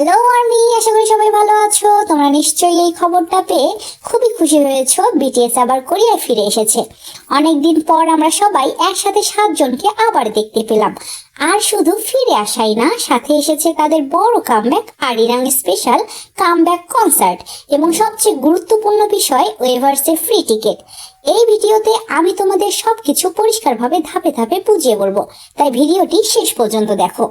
Hello army, আশা করি সবাই ভালো আছো। তোমরা নিশ্চয়ই এই খবরটা পেয়ে খুবই খুশি হয়েছো। বিটিএস আবার কোরিয়ায় ফিরে এসেছে। অনেকদিন পর আমরা সবাই একসাথে 7 জনকে আবার দেখতে পেলাম। আর শুধু ফিরে আসাই না, সাথে এসেছে তাদের বড় comeback Arirang special comeback concert এবং সবচেয়ে গুরুত্বপূর্ণ বিষয় ওয়েভার্সের ফ্রি টিকিট। এই ভিডিওতে আমি তোমাদের সবকিছু পরিষ্কারভাবে ধাপে ধাপে বুঝিয়ে বলবো, তাই ভিডিওটি শেষ পর্যন্ত দেখো।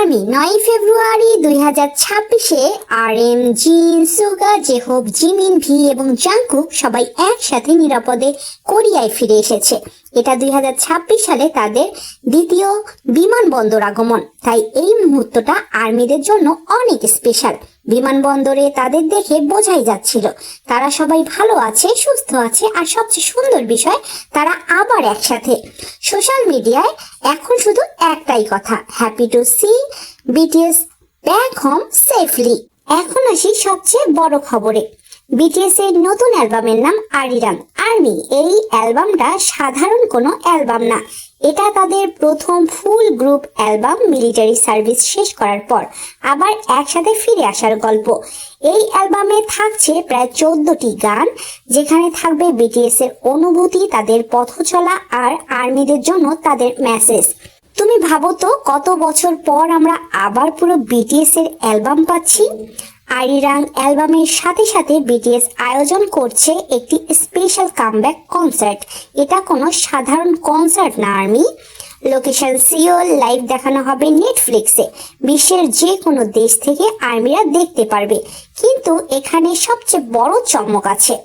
আর্মি 9 ফেব্রুয়ারি 2026-এ RM, জিন, সুগা, জেহোপ, জিমিন, ভি এবং জাংকুক সবাই একসাথে নিরাপদে কোরিয়ায় ফিরে এসেছে। এটা 2026 সালে তাদের দ্বিতীয় বিমানবন্দর আগমন, তাই এই মুহূর্তটা আর্মিদের জন্য অনেক স্পেশাল। বিমানবন্দরে তাদের দেখে বোঝাই যাচ্ছিল তারা সবাই ভালো আছে, সুস্থ আছে, আর সবচেয়ে সুন্দর বিষয় তারা আবার একসাথে। সোশ্যাল মিডিয়ায় এখন শুধু একটাই কথা, happy to see BTS back home safely. এখন আসি সবচেয়ে বড় খবরে। বিটিএস এর নতুন অ্যালবামের নাম আরিরাং। আর্মি, এই অ্যালবামটা সাধারণ কোনো অ্যালবাম না, এটা তাদের প্রথম ফুল গ্রুপ অ্যালবাম। মিলিটারি সার্ভিস শেষ করার পর আবার একসাথে ফিরে আসার গল্প। এই অ্যালবামে থাকছে প্রায় 14টি গান, যেখানে থাকবে বিটিএস এর অনুভূতি, তাদের পথ চলা আর আর্মিদের জন্য তাদের মেসেজ। তুমি ভাবো তো, কত বছর পর আমরা আবার পুরো বিটিএস এর অ্যালবাম পাচ্ছি। আরিরাং অ্যালবামের সাথে সাথে বিটিএস আয়োজন করছে একটি স্পেশাল কামব্যাক কনসার্ট। এটা কোনো সাধারণ কনসার্ট না আর্মি। লোকেশন সিওল, লাইভ দেখানো হবে নেটফ্লিক্সে। বিশ্বের যে কোনো দেশ থেকে আর্মিরা দেখতে পারবে। কিন্তু এখানে সবচেয়ে বড় চমক আছে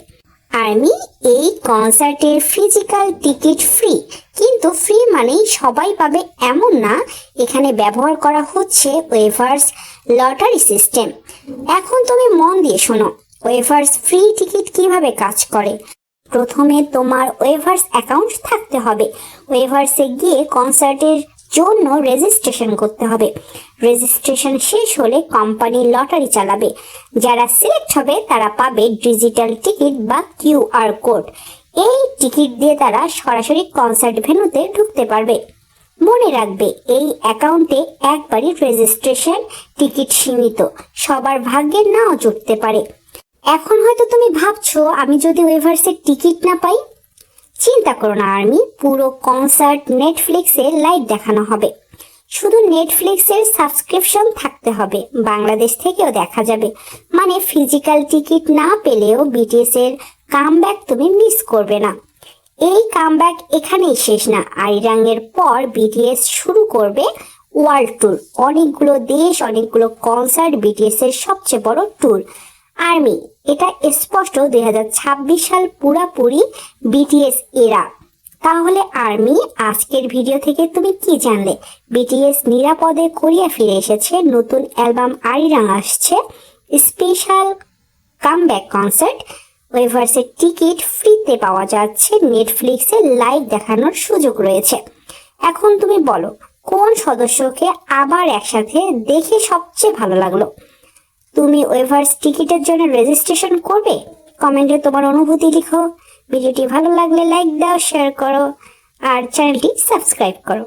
আর্মি, এই কনসার্টের ফিজিক্যাল টিকিট ফ্রি। কিন্তু ফ্রি মানেই সবাই পাবে এমন না, এখানে ব্যবহার করা হচ্ছে ওয়েভার্স লটারি সিস্টেম। এখন তুমি মন দিয়ে শোনো, ওয়েভার্স ফ্রি টিকিট কিভাবে কাজ করে। প্রথমে তোমার ওয়েভার্স অ্যাকাউন্ট থাকতে হবে। ওয়েভার্সে গিয়ে কনসার্টের জন্য রেজিস্ট্রেশন করতে হবে। রেজিস্ট্রেশন শেষ হলে কোম্পানি লটারি চালাবে। যারা সিলেক্ট হবে তারা পাবে ডিজিটাল টিকিট বা QR কোড। এই টিকিট দিয়ে তারা সরাসরি কনসার্ট ভেন্যুতে ঢুকতে পারবে। মনে রাখবে, এই অ্যাকাউন্টে একবারই রেজিস্ট্রেশন, টিকিট সীমিত, সবার ভাগ্যে নাও জুটতে পারে। এখন হয়তো তুমি ভাবছো, আমি যদি ওয়েভার্সের টিকিট না পাই? চিন্তা করো না আর্মি, পুরো কনসার্ট নেটফ্লিক্সে লাইভ দেখানো হবে। শুধু নেটফ্লিক্সের সাবস্ক্রিপশন থাকতে হবে, বাংলাদেশ থেকেও দেখা যাবে। মানে ফিজিক্যাল টিকিট না পেলেও বিটিএস এর কামব্যাক তুমি মিস করবে না। এই কামব্যাক এখানেই শেষ না, আরিরাং এর পর বিটিএস শুরু করবে ওয়ার্ল্ড ট্যুর। অনেকগুলো দেশ, অনেকগুলো কনসার্ট, বিটিএস এর সবচেয়ে বড় ট্যুর। আর্মি, এটা স্পষ্ট 2026 সাল পুরাপুরি বিটিএস এরা। তাহলে আর্মি, আজকের ভিডিও থেকে তুমি কি জানলে? বিটিএস নিরাপদে কোরিয়া ফিরে এসেছে, নতুন অ্যালবাম আরিরাং আসছে, স্পেশাল কামব্যাক কনসার্ট, ওয়েভার্সের টিকিট ফ্রিতে পাওয়া যাচ্ছে, নেটফ্লিক্সে লাইভ দেখানোর সুযোগ রয়েছে। এখন তুমি বলো, কোন সদস্যকে আবার একসাথে দেখে সবচেয়ে ভালো লাগলো? তুমি ওয়েভার্স টিকিটের জন্য রেজিস্ট্রেশন করবে? কমেন্টে তোমার অনুভূতি লিখো। ভিডিওটি ভালো লাগলে লাইক দাও, শেয়ার করো আর চ্যানেলটি সাবস্ক্রাইব করো।